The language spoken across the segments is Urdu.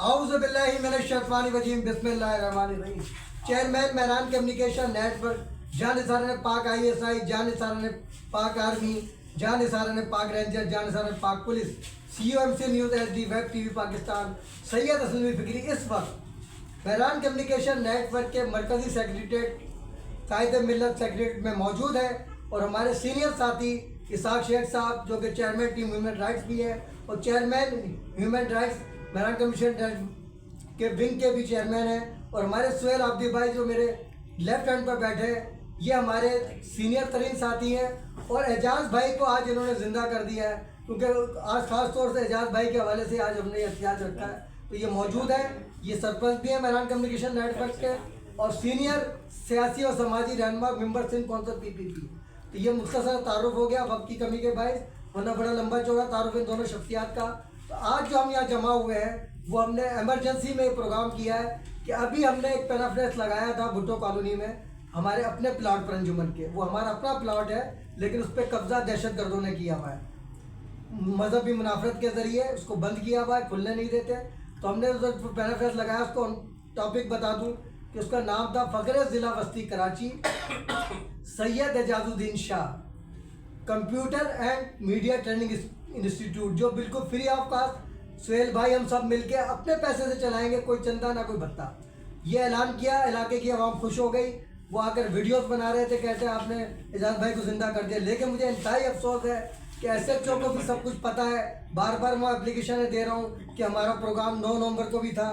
اعوذ باللہ من الشیطان الرجیم بسم اللہ الرحمن الرحیم۔ Chairman Mehran communication network, Jan Nisar Pak I S I, جان نثار پاک آرمی، جان نثار پاک ranger, Jan Nisar Pak police, C O M C news H D web TV وی پاکستان، سید اسلم فکری اس وقت مہران کمیونیکیشن نیٹ ورک کے مرکزی سیکریٹریٹ قائد ملت سیکریٹریٹ میں موجود ہے، اور ہمارے سینئر ساتھی اسحاق شیخ صاحب جو کہ چیئرمین ٹیم ہیومن رائٹس بھی ہے، اور chairman human rights Mehran commission کے ونگ کے بھی چیئرمین ہیں، اور ہمارے سہیل عابدی بھائی جو میرے لیفٹ ہینڈ پر بیٹھے ہیں، یہ ہمارے سینئر ترین ساتھی ہیں، اور اعجاز بھائی کو آج انہوں نے زندہ کر دیا ہے، کیونکہ آج خاص طور سے اعجاز بھائی کے حوالے سے آج ہم نے احتجاج رکھا ہے، تو یہ موجود ہے، یہ سرپرست بھی ہیں مہران کمیونیکیشن نیٹ ورک کے، اور سینئر سیاسی اور سماجی رہنما ممبر سندھ کونسل پی پی پی۔ تو یہ مختصر تعارف ہو گیا وقت کی کمی کے باعث، ورنہ بڑا لمبا چوڑا تعارف ان دونوں شخصیات کا۔ تو آج جو ہم یہاں جمع ہوئے ہیں وہ ہم نے ایمرجنسی میں پروگرام کیا ہے کہ ابھی ہم نے ایک پینافلیکس لگایا تھا بھٹو کالونی میں ہمارے اپنے پلاٹ پر انجمن کے، وہ ہمارا اپنا پلاٹ ہے لیکن اس پہ قبضہ دہشت گردوں نے کیا ہوا ہے، مذہبی منافرت کے ذریعے اس کو بند کیا ہوا ہے، کھلنے نہیں دیتے۔ تو ہم نے پینافلیکس لگایا، اس کو ٹاپک بتا دوں کہ اس کا نام تھا فخر ضلع وسطی Karachi Syed Ejaz Uddin Shah computer and media training institute, جو بالکل فری آف کاسٹ سہیل بھائی ہم سب مل کے اپنے پیسے سے چلائیں گے، کوئی چندہ نہ کوئی بھتہ۔ یہ اعلان کیا، علاقے کی عوام خوش ہو گئی، وہ آ کر ویڈیوز بنا رہے تھے، کہتے ہیں آپ نے اعجاز بھائی کو زندہ کر دیا، لیکن مجھے انتہائی افسوس ہے کہ ایس ایچ او کو بھی سب کچھ پتہ ہے، بار بار میں اپلیکیشنیں دے رہا ہوں کہ ہمارا پروگرام 9 نومبر کو بھی تھا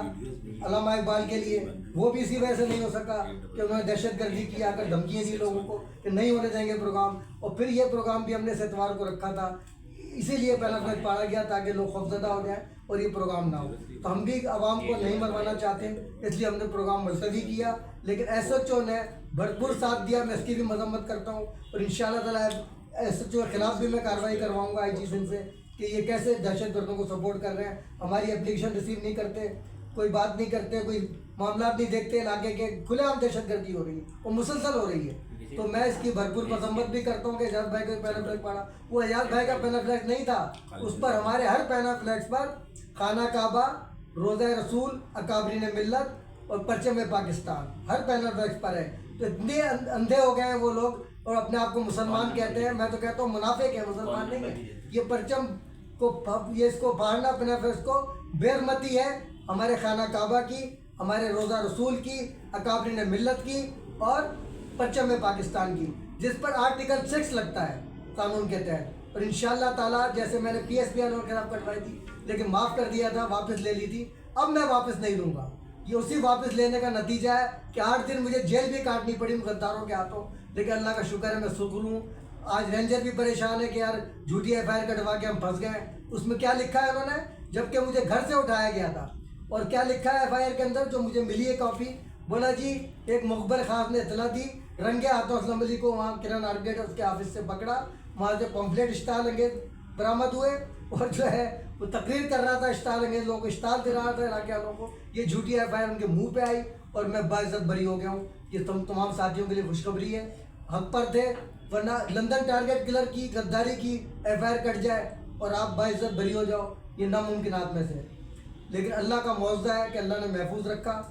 علامہ اقبال کے لیے، وہ بھی اسی وجہ سے نہیں ہو سکا کہ انہوں نے دہشت گردی کی، آ کر دھمکیاں دی لوگوں کو کہ نہیں ہونے دیں گے پروگرام، اور پھر یہ پروگرام بھی ہم نے اس اتوار کو رکھا تھا، اسی لیے پہلا فلک پاڑا گیا تاکہ لوگ خوفزدہ ہو جائیں اور یہ پروگرام نہ ہو۔ تو ہم بھی عوام کو نہیں مروانا چاہتے ہیں، اس لیے ہم نے پروگرام ملتوی کیا، لیکن ایس ایچ او نے بھرپور ساتھ دیا، میں اس کی بھی مذمت کرتا ہوں، اور انشاءاللہ تعالیٰ ایس ایچ او کے خلاف بھی میں کارروائی کرواؤں گا آئی جی سندھ سے کہ یہ کیسے دہشت گردوں کو سپورٹ کر رہے ہیں، ہماری اپلیکیشن ریسیو نہیں کرتے، کوئی بات نہیں کرتے، کوئی معاملات نہیں دیکھتے، علاقے کے کھلے عام دہشت گردی ہو رہی ہے اور مسلسل ہو رہی ہے۔ تو میں اس کی بھرپور مذمت بھی کرتا ہوں کہ اعجاز بھائی کو پہلا فلیکس پاڑا، وہ اعجاز بھائی کا پہلا فلیکس نہیں تھا، اس پر ہمارے ہر پہلا فلیکس پر خانہ کعبہ، روضہ رسول، اکابرین ملت اور پرچم پاکستان ہر پہلا فلیکس پر ہے۔ تو اتنے اندھے ہو گئے ہیں وہ لوگ اور اپنے آپ کو مسلمان کہتے ہیں، میں تو کہتا ہوں منافق ہے، مسلمان نہیں ہے۔ یہ پرچم کو یہ اس کو پھاڑنا پہلا فلیکس کو بے حرمتی ہے ہمارے خانہ کعبہ کی، ہمارے روضہ رسول کی، اکابرین ملت کی اور پرچم پاکستان کی، جس پر آرٹیکل 6 لگتا ہے قانون کے تحت، اور انشاءاللہ تعالیٰ جیسے میں نے پی ایس پی والوں کے خلاف کٹوائی تھی لیکن معاف کر دیا تھا، واپس لے لی تھی، اب میں واپس نہیں لوں گا۔ یہ اسی واپس لینے کا نتیجہ ہے کہ 8 دن مجھے جیل بھی کاٹنی پڑی غداروں کے ہاتھوں، لیکن اللہ کا شکر ہے میں شکر ہوں۔ آج رینجر بھی پریشان ہے کہ یار جھوٹی ایف آئی آر کٹوا کے ہم پھنس گئے، اس میں کیا لکھا ہے انہوں نے، جبکہ مجھے گھر سے اٹھایا گیا تھا، اور کیا لکھا ہے ایف آئی آر کے اندر جو مجھے ملی ہے کاپی، بولا جی ایک مخبر خاص نے اطلاع دی، رنگے ہاتھوں اسلم علی کو وہاں کرن آرگیٹ اس کے آفس سے پکڑا، وہاں سے پمفلیٹ اشتعال انگیز برآمد ہوئے، اور جو ہے وہ تقریر کر رہا تھا اشتعال انگیز لوگوں کو اشتعال دے رہا تھا علاقے والوں کو، یہ جھوٹی ایف آئی آر ان کے منہ پہ آئی اور میں باعزت بری ہو گیا ہوں۔ یہ تمام ساتھیوں کے لیے خوشخبری ہے، حق پر تھے، ورنہ لندن ٹارگیٹ کلر کی غداری کی ایف آئی آر کٹ جائے اور آپ باعزت بری ہو جاؤ، یہ ناممکنات میں سے، لیکن اللہ کا معاوضہ ہے کہ اللہ نے محفوظ رکھا۔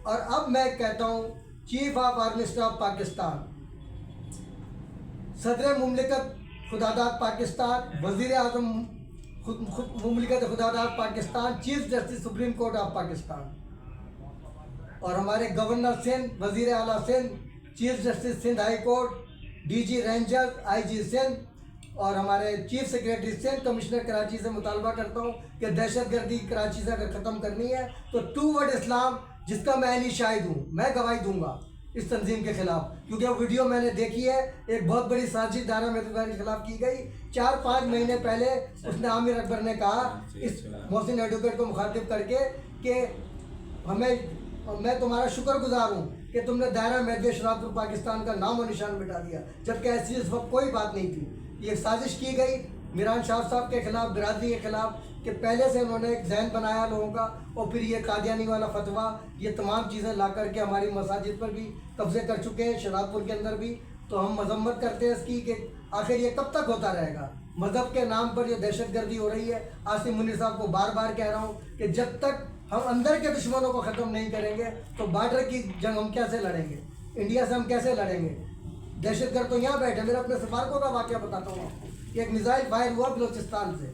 اور اب میں کہتا ہوں chief of army staff Pakistan, صدر مملکت خداداد پاکستان، وزیر اعظم مملکت خداداد Pakistan, chief justice supreme court of Pakistan, اور ہمارے گورنر سندھ، وزیر اعلیٰ Sindh, chief justice Sindh high court, D G ranger, I G Sindh, اور ہمارے chief secretary Sindh, commissioner Karachi سے مطالبہ کرتا ہوں کہ دہشت گردی کراچی سے اگر ختم کرنی ہے تو ٹوورڈ اسلام، جس کا میں عینی شاہد ہوں، میں گواہی دوں گا اس تنظیم کے خلاف، کیونکہ وہ ویڈیو میں نے دیکھی ہے، ایک بہت بڑی سازش دائرہ محدودہ کے خلاف کی گئی۔ 4-5 مہینے پہلے اس نے عامر اکبر نے کہا اس محسن ایڈوکیٹ کو مخاطب کر کے کہ میں تمہارا شکر گزار ہوں کہ تم نے دائرہ محدود شرافت پاکستان کا نام و نشان مٹا دیا، جبکہ ایسی اس وقت کوئی بات نہیں تھی۔ یہ سازش کی گئی میران شاہ صاحب کے خلاف، برادری کے خلاف، کہ پہلے سے انہوں نے ایک ذہن بنایا لوگوں کا، اور پھر یہ قادیانی والا فتویٰ، یہ تمام چیزیں لا کر کے ہماری مساجد پر بھی قبضے کر چکے ہیں، شہزاد پور کے اندر بھی۔ تو ہم مذمت کرتے ہیں اس کی کہ آخر یہ کب تک ہوتا رہے گا، مذہب کے نام پر جو دہشت گردی ہو رہی ہے، عاصم منیر صاحب کو بار بار کہہ رہا ہوں کہ جب تک ہم اندر کے دشمنوں کو ختم نہیں کریں گے تو بارڈر کی جنگ ہم کیسے لڑیں گے، انڈیا سے ہم کیسے لڑیں گے؟ دہشت گرد تو یہاں بیٹھے. میرے اپنے سفارتوں کا واقعہ بتاتا ہوں آپ کو کہ ایک میزائل فائر ہوا بلوچستان سے.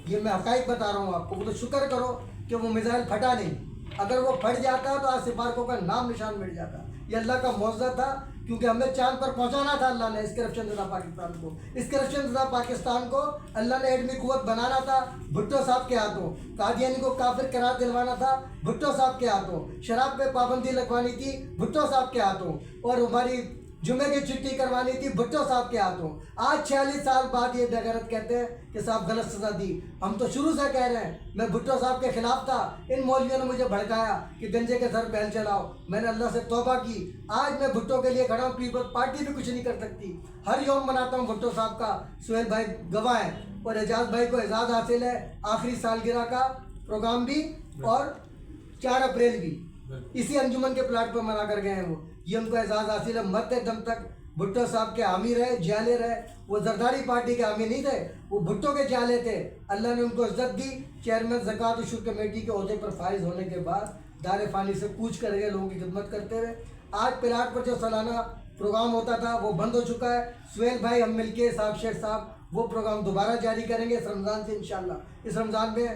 یہ میں حقائق بتا رہا ہوں آپ کو. وہ تو شکر کرو کہ وہ میزائل پھٹا نہیں. اگر وہ پھٹ جاتا تو آج سفارتوں کا نام نشان مٹ جاتا. یہ اللہ کا معجزہ تھا، کیونکہ ہمیں چاند پر پہنچانا تھا اللہ نے. اس کرپشن زدہ پاکستان کو، اس کرپشن زدہ پاکستان کو اللہ نے ایٹمی قوت بنانا تھا بھٹو صاحب کے ہاتھوں. قادیانی کو کافر قرار دلوانا تھا بھٹو صاحب کے ہاتھوں. شراب پہ پابندی لگوانی تھی بھٹو صاحب کے ہاتھوں. اور ہماری جمعے کی چھٹی کروانی تھی بھٹو صاحب کے ہاتھوں. آج 46 سال بعد یہ بغیرت کہتے ہیں کہ صاحب غلط سزا دی. ہم تو شروع سے کہہ رہے ہیں، میں بھٹو صاحب کے خلاف تھا. ان مولویوں نے مجھے بھڑکایا کہ گنجے کے سر پہل چلاؤ. میں نے اللہ سے توبہ کی. آج میں بھٹو کے لیے کھڑا ہوں. پیپلز پارٹی بھی کچھ نہیں کر سکتی. ہر یوم مناتا ہوں بھٹو صاحب کا. سہیل بھائی گواہ ہیں. اور اعجاز بھائی کو اعزاز حاصل ہے آخری سالگرہ کا پروگرام بھی اور 4 اپریل بھی اسی انجمن کے پلاٹ پر منا کر گئے ہیں. یہ ان کو اعزاز حاصل ہے. مرتے دم تک بھٹو صاحب کے حامی رہے، جالے رہے. وہ زرداری پارٹی کے حامی نہیں تھے، وہ بھٹو کے جالے تھے. اللہ نے ان کو عزت دی. چیئرمین زکوٰۃ و شکر کمیٹی کے عہدے پر فائز ہونے کے بعد دار فانی سے کوچ کر گئے، لوگوں کی خدمت کرتے ہوئے. آج پلاٹ پر جو سالانہ پروگرام ہوتا تھا وہ بند ہو چکا ہے. سہیل بھائی ہم مل کے صاحب شیخ صاحب وہ پروگرام دوبارہ جاری کریں گے اس رمضان سے انشاءاللہ. اس رمضان میں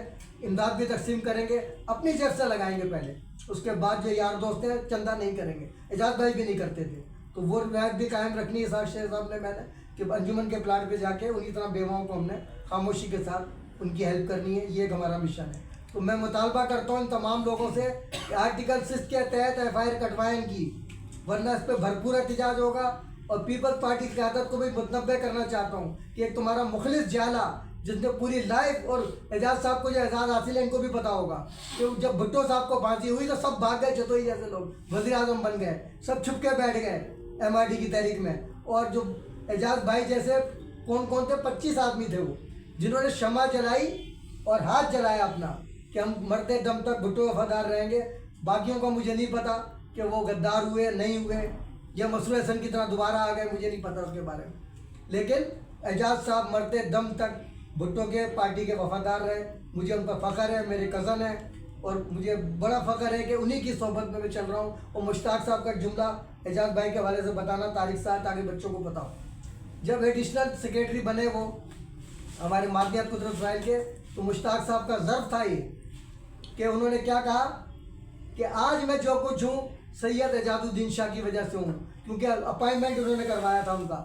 امداد بھی تقسیم کریں گے، اپنی جیب سے لگائیں گے پہلے. اس کے بعد جو یار دوست ہیں چندہ نہیں کریں گے. اعجاز بھائی بھی نہیں کرتے تھے. تو وہ روایت بھی قائم رکھنی ہے صاحب شیخ صاحب نے. میں نے کہ انجمن کے پلاٹ پہ جا کے انہی طرح بیواؤں کو ہم نے خاموشی کے ساتھ ان کی ہیلپ کرنی ہے. یہ ایک ہمارا مشن ہے. تو میں مطالبہ کرتا ہوں ان تمام لوگوں سے کہ آرٹیکل 6 کے تحت FIR کٹوائیں ان کی، ورنہ اس پہ بھرپور احتجاج ہوگا. اور پیپلز پارٹی کی قیادت کو بھی متنبع کرنا چاہتا ہوں کہ ایک تمہارا مخلص جالا جس نے پوری لائف، اور اعجاز صاحب کو جو اعزاز حاصل ہے ان کو بھی پتا ہوگا کہ جب بھٹو صاحب کو پھانسی ہوئی تو سب بھاگ گئے. چتوئی جیسے لوگ وزیر اعظم بن گئے، سب چھپ کے بیٹھ گئے MRD کی تحریک میں. اور جو اعجاز بھائی جیسے کون تھے، 25 آدمی تھے وہ، جنہوں نے شمع جلائی اور ہاتھ جلایا اپنا کہ ہم مرتے دم تک بھٹو وفادار رہیں گے. باقیوں کو مجھے نہیں پتا کہ وہ غدار ہوئے نہیں ہوئے یا مسعود حسن کی طرح دوبارہ آ گئے، مجھے نہیں پتا اس کے بارے میں. لیکن اعجاز صاحب مرتے دم تک بھٹو کے پارٹی کے وفادار رہے. مجھے ان پر فخر ہے. میرے کزن ہیں اور مجھے بڑا فخر ہے کہ انہی کی صحبت میں چل رہا ہوں. اور مشتاق صاحب کا جملہ اعجاز بھائی کے حوالے سے بتانا تاریخ صاحب تاکہ بچوں کو پتا ہو. جب ایڈیشنل سیکریٹری بنے وہ ہمارے مادیات قدرت اسرائیل کے، تو مشتاق صاحب کا ظرف تھا یہ کہ انہوں نے کیا کہا کہ آج میں جو کچھ ہوں سید اعجاز الدین شاہ کی وجہ سے ہوں، کیونکہ اپائنٹمنٹ انہوں نے کروایا تھا ان کا،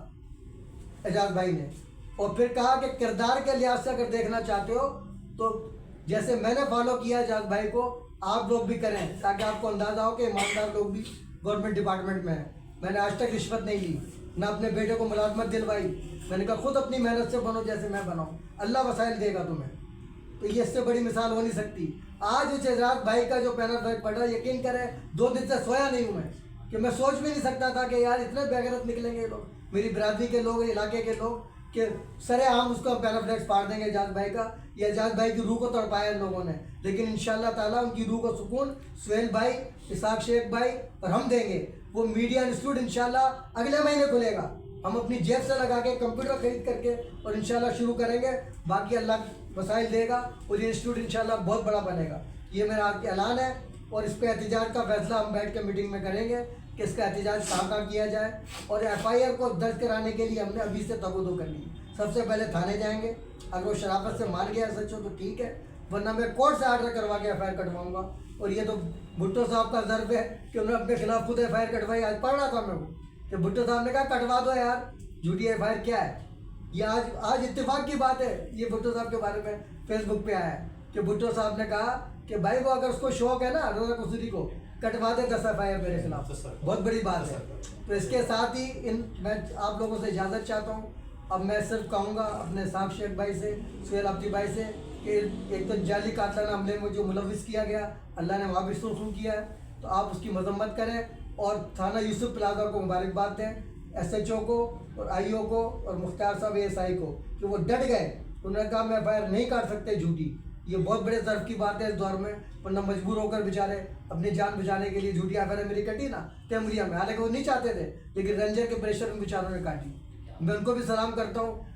اعجاز بھائی نے. اور پھر کہا کہ کردار کے لحاظ سے اگر دیکھنا چاہتے ہو تو جیسے میں نے فالو کیا اعجاز بھائی کو آپ لوگ بھی کریں، تاکہ آپ کو اندازہ ہو کہ ایماندار لوگ بھی گورنمنٹ ڈپارٹمنٹ میں ہیں. میں نے آج تک رشوت نہیں لی، نہ اپنے بیٹے کو ملازمت دلوائی. میں نے کہا خود اپنی محنت سے بنو جیسے میں بناؤں، اللہ وسائل دے گا تمہیں. تو یہ اس سے بڑی مثال ہو نہیں سکتی. آج اس اعجاز بھائی کا جو پینل پڑ رہا ہے، یقین کریں 2 دن سے سویا نہیں ہوں میں، کہ میں سوچ بھی نہیں سکتا تھا کہ یار اتنے بےغیرت نکلیں گے لوگ، میری برادری کے لوگ، علاقے کے لوگ، کہ سرے عام اس کو پینافلیکس پاڑ دیں گے اعجاز بھائی کا. یہ اعجاز بھائی کی روح کو تڑپایا ان لوگوں نے. لیکن انشاءاللہ تعالیٰ ان کی روح کو سکون سہیل بھائی، اسحاق شیخ بھائی اور ہم دیں گے. وہ میڈیا انسٹیٹیوٹ انشاءاللہ اگلے مہینے کھلے گا. ہم اپنی جیب سے لگا کے کمپیوٹر خرید کر کے اور انشاءاللہ شروع کریں گے. باقی اللہ وسائل دے گا اور یہ انسٹیٹیوٹ انشاءاللہ بہت بڑا بنے گا. یہ میرا آپ کے اعلان ہے. اور اس پہ احتجاج کا فیصلہ ہم بیٹھ کے میٹنگ میں کریں گے کہ اس کا احتجاج کہاں کیا جائے. اور FIR کو درج کرانے کے لیے ہم نے ابھی سے تبادلہ کر لی. سب سے پہلے تھانے جائیں گے. اگر وہ شرافت سے مان گیا سچ ہو تو ٹھیک ہے، ورنہ میں کورٹ سے آرڈر کروا کے FIR کٹواؤں گا. اور یہ تو بھٹو صاحب کا ضرب ہے کہ انہوں نے اپنے خلاف خود FIR کٹوائی. آج پڑھ رہا تھا میں وہ کہ بھٹو صاحب نے کہا کٹوا دو یار، جھوٹی FIR کیا ہے. یہ آج اتفاق کی بات ہے. یہ بھٹو صاحب کے بارے میں فیس بک پہ آیا ہے کہ بھٹو صاحب نے کہا کہ بھائی وہ اگر اس کو شوق ہے نا روزہ قصوری کو، کٹوا دے 10 FIR میرے خلاف. بہت بڑی بات ہے. تو اس کے ساتھ ہی میں آپ لوگوں سے اجازت چاہتا ہوں. اب میں صرف کہوں گا اپنے صاحب شیخ بھائی سے، سہیل آبدی بھائی سے، کہ ایک تو جعلی قاتلانہ حملے میں جو ملوث کیا گیا، اللہ نے وہاں بھی سرخرو کیا ہے، تو آپ اس کی مذمت کریں. اور تھانہ یوسف پلازا کو مبارکباد دیں، SHO کو اور IO کو اور مختار صاحب ASI کو کہ وہ ڈٹ گئے. انہوں نے کہا میں FIR نہیں کاٹ سکتے جھوٹی. یہ بہت بڑے ظرف کی بات ہے اس دور میں، ورنہ مجبور ہو کر بیچارے اپنی جان بچانے کے لیے جھوٹی FIR میری کٹی نا تیموریہ میں، حالانکہ وہ نہیں چاہتے تھے، لیکن رینجر کے پریشر میں بیچاروں نے کاٹی. میں ان کو بھی سلام کرتا ہوں.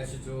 SHO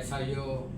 SIO